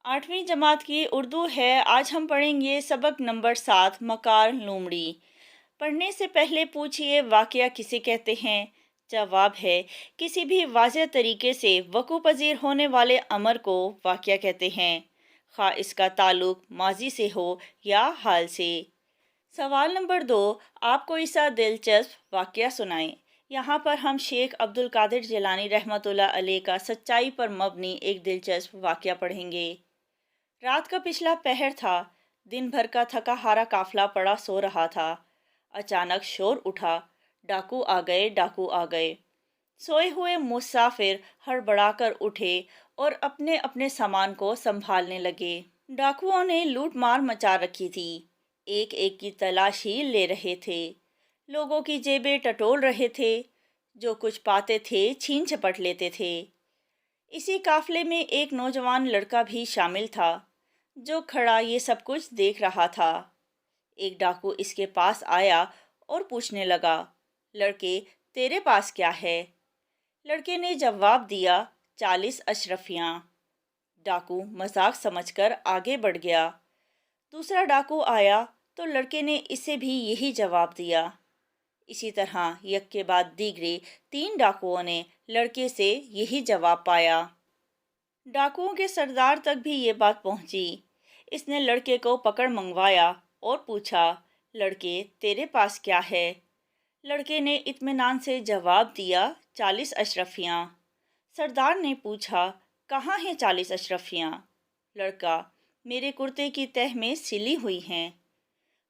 8वीं जमात की उर्दू है। आज हम पढ़ेंगे सबक नंबर 7 मकार लूमड़ी। पढ़ने से पहले पूछिए वाकया किसे कहते हैं। जवाब है किसी भी वाज़ेह तरीके से वकू पजीर होने वाले अमर को वाकया कहते हैं, खा इसका ताल्लुक माजी से हो या हाल से। सवाल नंबर 2, आप कोई सा दिलचस्प वाकया सुनाएं। यहाँ पर हम शेख अब्दुल कादिर जिलानी रहमतुल्लाह अलैह का सच्चाई पर मबनी एक दिलचस्प वाकया पढ़ेंगे। रात का पिछला पहर था। दिन भर का थका हारा काफिला पड़ा सो रहा था। अचानक शोर उठा, डाकू आ गए, डाकू आ गए। सोए हुए मुसाफिर हड़बड़ाकर उठे और अपने अपने सामान को संभालने लगे। डाकुओं ने लूट मार मचा रखी थी। एक एक की तलाशी ले रहे थे। लोगों की जेबें टटोल रहे थे। जो कुछ पाते थे छीन झपट लेते थे। इसी काफले में एक नौजवान लड़का भी शामिल था, जो खड़ा ये सब कुछ देख रहा था। एक डाकू इसके पास आया और पूछने लगा, लड़के तेरे पास क्या है? लड़के ने जवाब दिया, 40 अशरफियाँ। डाकू मजाक समझकर आगे बढ़ गया। दूसरा डाकू आया तो लड़के ने इसे भी यही जवाब दिया। इसी तरह एक के बाद दीगरे 3 डाकुओं ने लड़के से यही जवाब पाया। डाकुओं के सरदार तक भी ये बात पहुंची। इसने लड़के को पकड़ मंगवाया और पूछा, लड़के तेरे पास क्या है? लड़के ने इत्मीनान से जवाब दिया, 40 अशरफियाँ। सरदार ने पूछा, कहाँ हैं 40 अशरफियाँ? लड़का, मेरे कुर्ते की तह में सिली हुई हैं।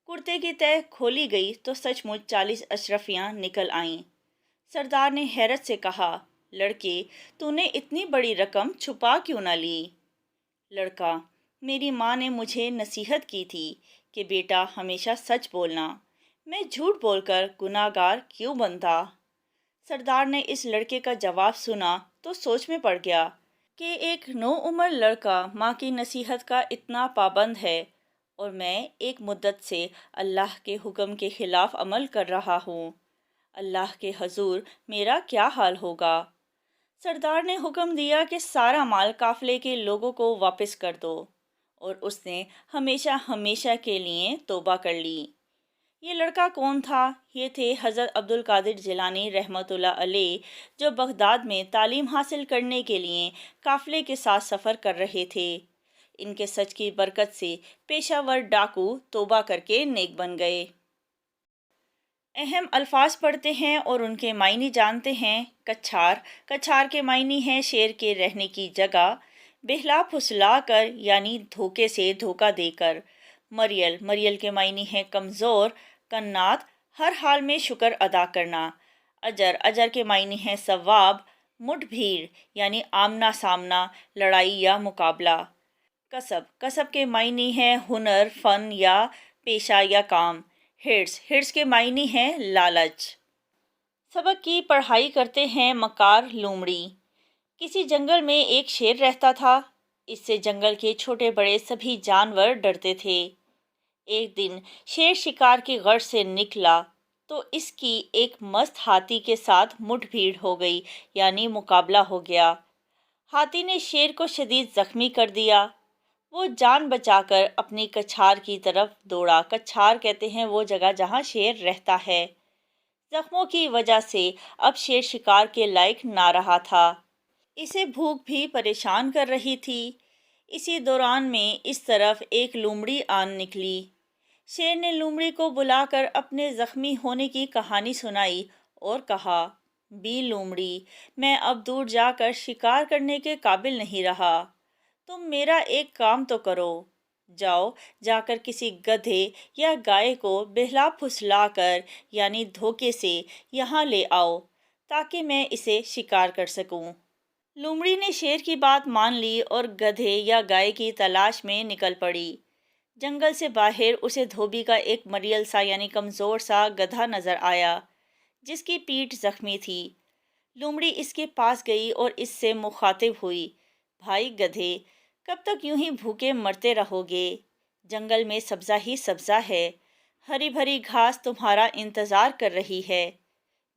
कुर्ते की तह खोली गई तो सचमुच 40 अशरफियाँ निकल आईं। सरदार ने हैरत से कहा, लड़के तूने इतनी बड़ी रकम छुपा क्यों न ली? लड़का, मेरी माँ ने मुझे नसीहत की थी कि बेटा हमेशा सच बोलना। मैं झूठ बोलकर गुनाहगार क्यों बनता? सरदार ने इस लड़के का जवाब सुना तो सोच में पड़ गया कि एक नौउम्र लड़का माँ की नसीहत का इतना पाबंद है और मैं एक मुद्दत से अल्लाह के हुक्म के खिलाफ अमल कर रहा हूँ। अल्लाह के हजूर मेरा क्या हाल होगा? सरदार ने हुक्म दिया कि सारा माल काफिले के लोगों को वापस कर दो और उसने हमेशा हमेशा के लिए तौबा कर ली। ये लड़का कौन था? ये थे हज़रत अब्दुल कादिर जिलानी रहमतुल्लाह अलैह, जो बगदाद में तालीम हासिल करने के लिए काफिले के साथ सफ़र कर रहे थे। इनके सच की बरकत से पेशावर डाकू तौबा करके नेक बन गए। अहम अल्फाज पढ़ते हैं और उनके मायने जानते हैं। कछार, कछार के मायने हैं शेर के रहने की जगह। बेहला फुसला कर यानी धोखे से धोखा देकर। मरियल, मरियल के मायने हैं कमज़ोर। कन्नात, हर हाल में शुक्र अदा करना। अजर, अजर के मायने हैं सवाब। मुठभीड़ यानी आमना सामना, लड़ाई या मुकाबला। कसब, कसब के मायने हैं हुनर, फन या पेशा या काम। हिर्स, हिर्स के मायने हैं लालच। सबक की पढ़ाई करते हैं। मकार लूमड़ी। किसी जंगल में एक शेर रहता था। इससे जंगल के छोटे बड़े सभी जानवर डरते थे। एक दिन शेर शिकार की गर्ज से निकला तो इसकी एक मस्त हाथी के साथ मुठभीड़ हो गई यानी मुकाबला हो गया। हाथी ने शेर को शदीद जख्मी कर दिया। वो जान बचाकर अपनी कछार की तरफ दौड़ा। कछार कहते हैं वो जगह जहाँ शेर रहता है। जख्मों की वजह से अब शेर शिकार के लायक ना रहा था। इसे भूख भी परेशान कर रही थी। इसी दौरान में इस तरफ एक लोमड़ी आन निकली। शेर ने लोमड़ी को बुलाकर अपने जख्मी होने की कहानी सुनाई और कहा, बी लोमड़ी, मैं अब दूर जाकर शिकार करने के काबिल नहीं रहा। तुम मेरा एक काम तो करो। जाओ, जाकर किसी गधे या गाय को बहला फुसला कर यानी धोखे से यहाँ ले आओ ताकि मैं इसे शिकार कर सकूं। लोमड़ी ने शेर की बात मान ली और गधे या गाय की तलाश में निकल पड़ी। जंगल से बाहर उसे धोबी का एक मरियल सा यानी कमज़ोर सा गधा नज़र आया, जिसकी पीठ जख्मी थी। लोमड़ी इसके पास गई और इससे मुखातिब हुई, भाई गधे, कब तक यूं ही भूखे मरते रहोगे? जंगल में सब्ज़ा ही सब्ज़ा है। हरी भरी घास तुम्हारा इंतज़ार कर रही है।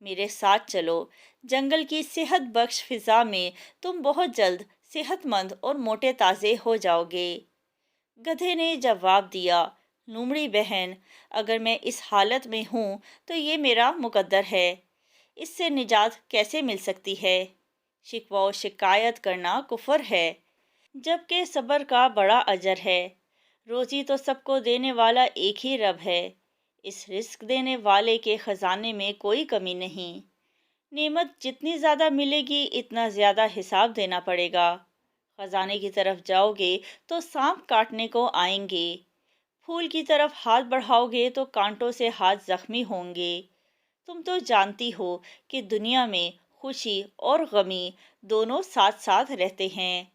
मेरे साथ चलो। जंगल की सेहत बख्श फिज़ा में तुम बहुत जल्द सेहत मंद और मोटे ताज़े हो जाओगे। गधे ने जवाब दिया, लोमड़ी बहन, अगर मैं इस हालत में हूँ तो ये मेरा मुकद्दर है। इससे निजात कैसे मिल सकती है? शिकवा और शिकायत करना कुफर है, जबकि सब्र का बड़ा अजर है। रोज़ी तो सबको देने वाला एक ही रब है। इस रिस्क देने वाले के खजाने में कोई कमी नहीं। नेमत जितनी ज़्यादा मिलेगी इतना ज़्यादा हिसाब देना पड़ेगा। खजाने की तरफ जाओगे तो सांप काटने को आएंगे। फूल की तरफ हाथ बढ़ाओगे तो कांटों से हाथ जख्मी होंगे। तुम तो जानती हो कि दुनिया में खुशी और गमी दोनों साथ साथ रहते हैं।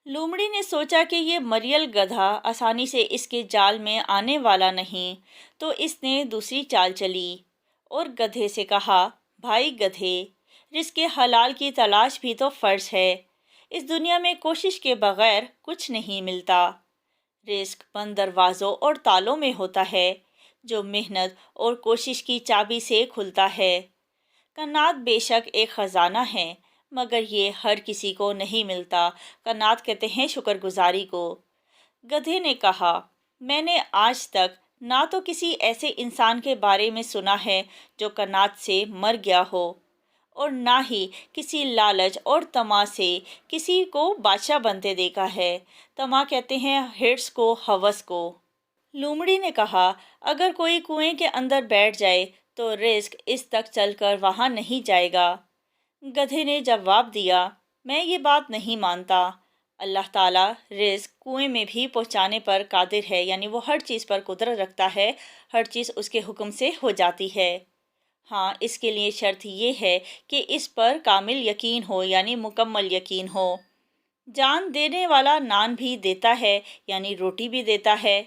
लोमड़ी ने सोचा कि ये मरियल गधा आसानी से इसके जाल में आने वाला नहीं, तो इसने दूसरी चाल चली और गधे से कहा, भाई गधे, रिज़्क़ हलाल की तलाश भी तो फ़र्ज है। इस दुनिया में कोशिश के बगैर कुछ नहीं मिलता। रिज़्क़ बंद दरवाज़ों और तालों में होता है, जो मेहनत और कोशिश की चाबी से खुलता है। कन्नात बेशक एक ख़जाना है, मगर ये हर किसी को नहीं मिलता। कन्नात कहते हैं शुक्रगुजारी को। गधे ने कहा, मैंने आज तक ना तो किसी ऐसे इंसान के बारे में सुना है जो कन्नात से मर गया हो, और ना ही किसी लालच और तमा से किसी को बादशाह बनते देखा है। तमा कहते हैं हिर्स को, हवस को। लोमड़ी ने कहा, अगर कोई कुएं के अंदर बैठ जाए तो रिस्क इस तक चलकर वहां नहीं जाएगा। गधे ने जवाब दिया, मैं ये बात नहीं मानता। अल्लाह ताला रिस्क कुएं में भी पहुंचाने पर कादिर है, यानी वो हर चीज़ पर कुदरत रखता है, हर चीज़ उसके हुक्म से हो जाती है। हाँ, इसके लिए शर्त ये है कि इस पर कामिल यकीन हो, यानी मुकम्मल यकीन हो। जान देने वाला नान भी देता है, यानी रोटी भी देता है।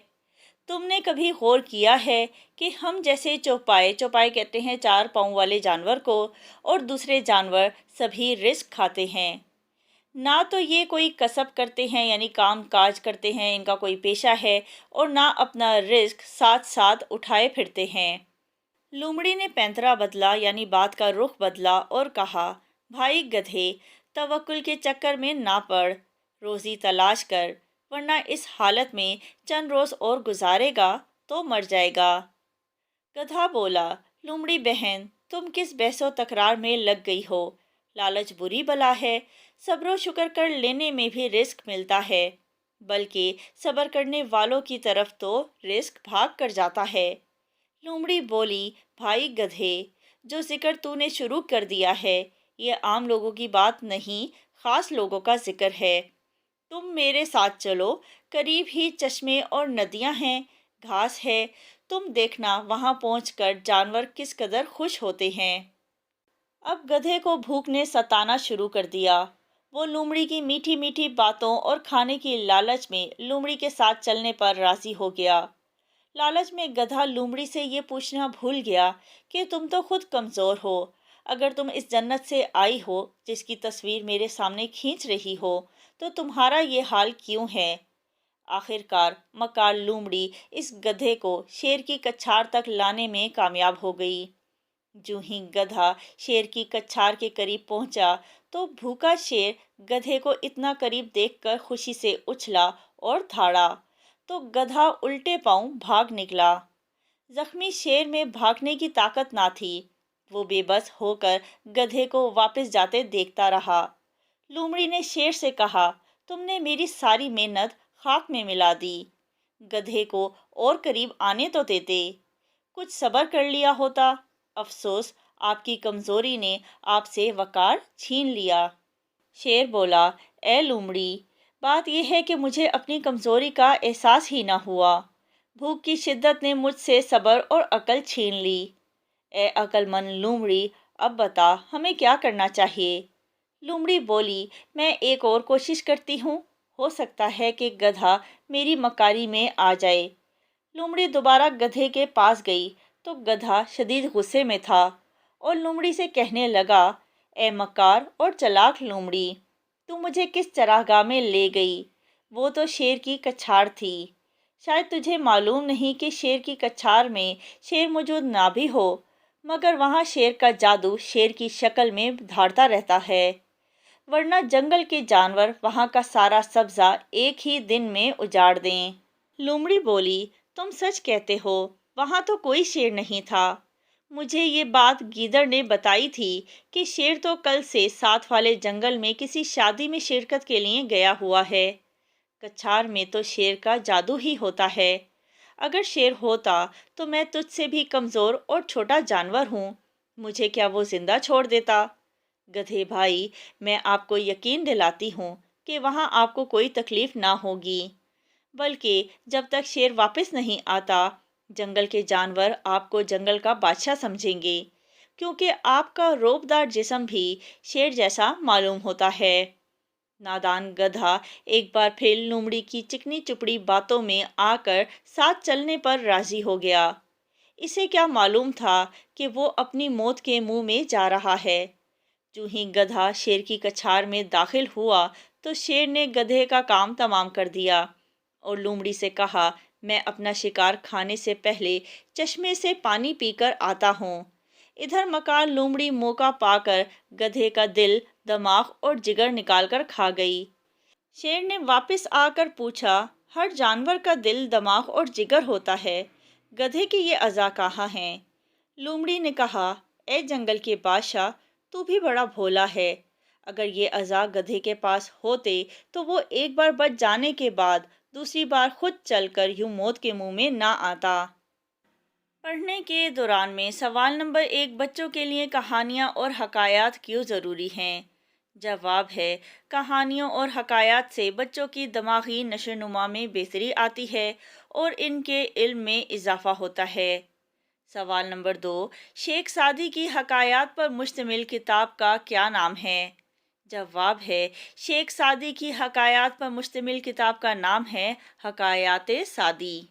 तुमने कभी गौर किया है कि हम जैसे चौपाए, चौपाए कहते हैं चार पाँव वाले जानवर को, और दूसरे जानवर सभी रिस्क खाते हैं। ना तो ये कोई कसब करते हैं, यानी काम काज करते हैं, इनका कोई पेशा है, और ना अपना रिस्क साथ साथ उठाए फिरते हैं। लोमड़ी ने पैंतरा बदला, यानी बात का रुख बदला और कहा, भाई गधे, तवक्कुल के चक्कर में ना पड़, रोज़ी तलाश कर, वरना इस हालत में चंद रोज़ और गुजारेगा तो मर जाएगा। गधा बोला, लोमड़ी बहन, तुम किस बहसो तकरार में लग गई हो? लालच बुरी बला है, सब्र शुक्र कर लेने में भी रिस्क मिलता है, बल्कि सब्र करने वालों की तरफ तो रिस्क भाग कर जाता है। लोमड़ी बोली, भाई गधे, जो जिक्र तूने शुरू कर दिया है ये आम लोगों की बात नहीं, ख़ास लोगों का जिक्र है। तुम मेरे साथ चलो, करीब ही चश्मे और नदियां हैं, घास है, तुम देखना वहां पहुंचकर जानवर किस कदर खुश होते हैं। अब गधे को भूख ने सताना शुरू कर दिया। वो लोमड़ी की मीठी मीठी बातों और खाने की लालच में लोमड़ी के साथ चलने पर राजी हो गया। लालच में गधा लोमड़ी से ये पूछना भूल गया कि तुम तो खुद कमज़ोर हो, अगर तुम इस जन्नत से आई हो जिसकी तस्वीर मेरे सामने खींच रही हो, तो तुम्हारा ये हाल क्यों है? आखिरकार मकार लोमड़ी इस गधे को शेर की कछार तक लाने में कामयाब हो गई। जो ही गधा शेर की कछार के करीब पहुंचा तो भूखा शेर गधे को इतना करीब देखकर खुशी से उछला और धाड़ा, तो गधा उल्टे पांव भाग निकला। जख्मी शेर में भागने की ताकत ना थी। वो बेबस होकर गधे को वापस जाते देखता रहा। लोमड़ी ने शेर से कहा, तुमने मेरी सारी मेहनत खाक में मिला दी। गधे को और करीब आने तो देते, कुछ सब्र कर लिया होता। अफसोस, आपकी कमज़ोरी ने आपसे वकार छीन लिया। शेर बोला, ए लोमड़ी, बात यह है कि मुझे अपनी कमज़ोरी का एहसास ही ना हुआ। भूख की शिद्दत ने मुझसे सब्र और अकल छीन ली। ए अक्लमंद लोमड़ी, अब बता हमें क्या करना चाहिए? लोमड़ी बोली, मैं एक और कोशिश करती हूँ, हो सकता है कि गधा मेरी मकारी में आ जाए। लोमड़ी दोबारा गधे के पास गई तो गधा शदीद गुस्से में था और लोमड़ी से कहने लगा, ए मकार और चलाक लोमड़ी, तू मुझे किस चरागाह में ले गई? वो तो शेर की कछार थी। शायद तुझे मालूम नहीं कि शेर की कछार में शेर मौजूद ना भी हो, मगर वहाँ शेर का जादू शेर की शक्ल में धारता रहता है। ورنہ جنگل کے جانور وہاں کا سارا سبزہ ایک ہی دن میں اجاڑ دیں۔ لومڑی بولی، تم سچ کہتے ہو، وہاں تو کوئی شیر نہیں تھا۔ مجھے یہ بات گیدڑ نے بتائی تھی کہ شیر تو کل سے ساتھ والے جنگل میں کسی شادی میں شرکت کے لیے گیا ہوا ہے۔ کچھار میں تو شیر کا جادو ہی ہوتا ہے۔ اگر شیر ہوتا تو میں تجھ سے بھی کمزور اور چھوٹا جانور ہوں، مجھے کیا وہ زندہ چھوڑ دیتا؟ گدھے بھائی، میں آپ کو یقین دلاتی ہوں کہ وہاں آپ کو کوئی تکلیف نہ ہوگی، بلکہ جب تک شیر واپس نہیں آتا جنگل کے جانور آپ کو جنگل کا بادشاہ سمجھیں گے، کیونکہ آپ کا روبدار جسم بھی شیر جیسا معلوم ہوتا ہے۔ نادان گدھا ایک بار پھر لومڑی کی چکنی چپڑی باتوں میں آ کر ساتھ چلنے پر راضی ہو گیا۔ اسے کیا معلوم تھا کہ وہ اپنی موت کے منہ میں جا رہا ہے۔ جو ہی گدھا شیر کی کچھار میں داخل ہوا تو شیر نے گدھے کا کام تمام کر دیا اور لومڑی سے کہا، میں اپنا شکار کھانے سے پہلے چشمے سے پانی پی کر آتا ہوں۔ ادھر مکار لومڑی موقع پا کر گدھے کا دل، دماغ اور جگر نکال کر کھا گئی۔ شیر نے واپس آ کر پوچھا، ہر جانور کا دل، دماغ اور جگر ہوتا ہے، گدھے کے یہ اعضاء کہاں ہیں؟ لومڑی نے کہا، اے جنگل کے بادشاہ، تو بھی بڑا بھولا ہے۔ اگر یہ اعضاء گدھے کے پاس ہوتے تو وہ ایک بار بچ جانے کے بعد دوسری بار خود چل کر یوں موت کے منہ میں نہ آتا۔ پڑھنے کے دوران میں سوال نمبر 1، بچوں کے لیے کہانیاں اور حکایات کیوں ضروری ہیں؟ جواب ہے، کہانیوں اور حکایات سے بچوں کی دماغی نشو و نما میں بہتری آتی ہے اور ان کے علم میں اضافہ ہوتا ہے۔ سوال نمبر 2، شیخ سعدی کی حکایات پر مشتمل کتاب کا کیا نام ہے؟ جواب ہے، شیخ سعدی کی حکایات پر مشتمل کتاب کا نام ہے حکایات سعدی۔